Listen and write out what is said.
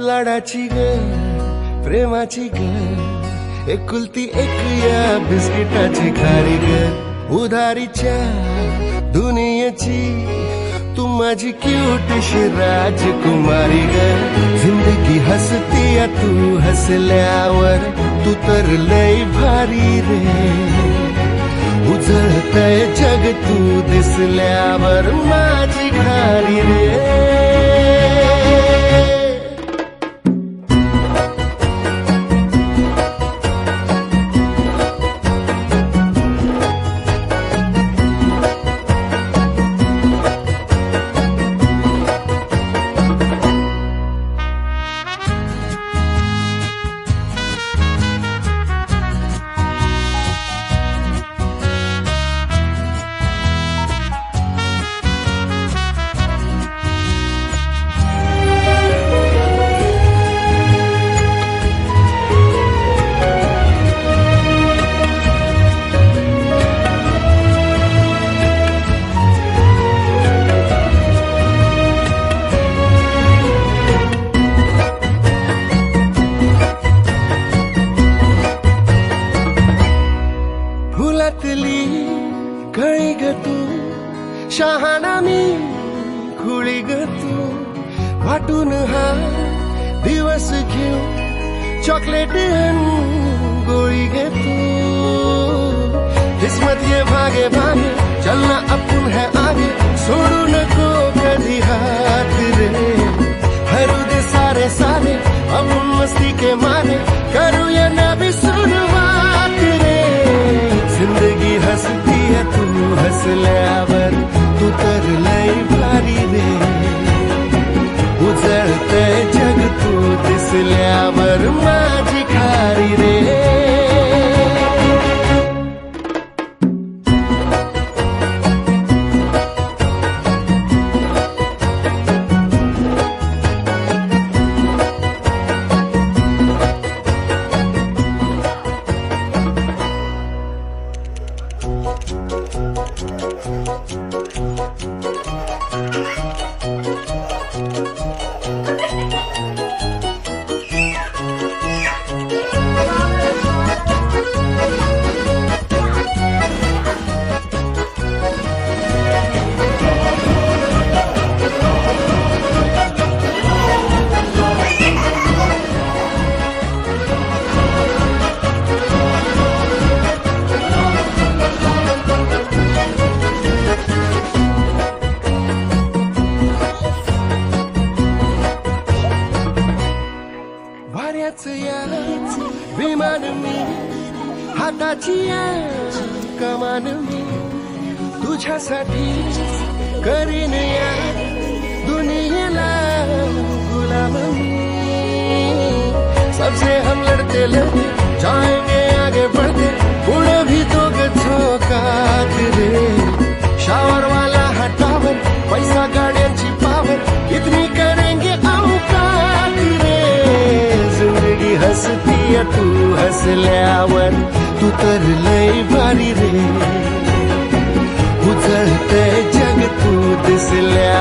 लाडाची ग प्रेमाची ग एकुलती एक या बिस्किटाची खारी ग उधारीच्या दुनियेची तू माझी क्यूटशी राजकुमारी ग जिंदगी हसती या तू हसल्यावर तू तर लय भारी रे उजळतय जग तू दिसल्यावर माझी खारी रे फुलातली कळी ग तू शहाणा मी खुळी ग तू वाटून हा दिवस घेऊ चॉकलेट गोळी ग तू किस्मत ये भागे भागे चलना अपन है आगे छोड़ू नको कभी हाथ रे हरू दे सारे सारे अपन मस्ती के मारे करू ये ना भी शुरुआत रे जिंदगी हसती है तू हसल्यावर तू तर लय भारी रे उजळतय जग तू दिसल्यावर माझी खारी रे विमान मी हाताची कमान मी तुझ्यासाठी करीन या दुनियेला गुलाम मी सबसे हम लड़ते लड़ते जाएंगे आगे बढ़ते उड़े भी तो झोकात रे शावर वाला हटावर पैसा गाड्यांची पावर इतनी करेंगे औकात रे जिंदगी हसती है तू हसल्यावर तू तर लय भारी रे उजळतय जग तू दिसल्या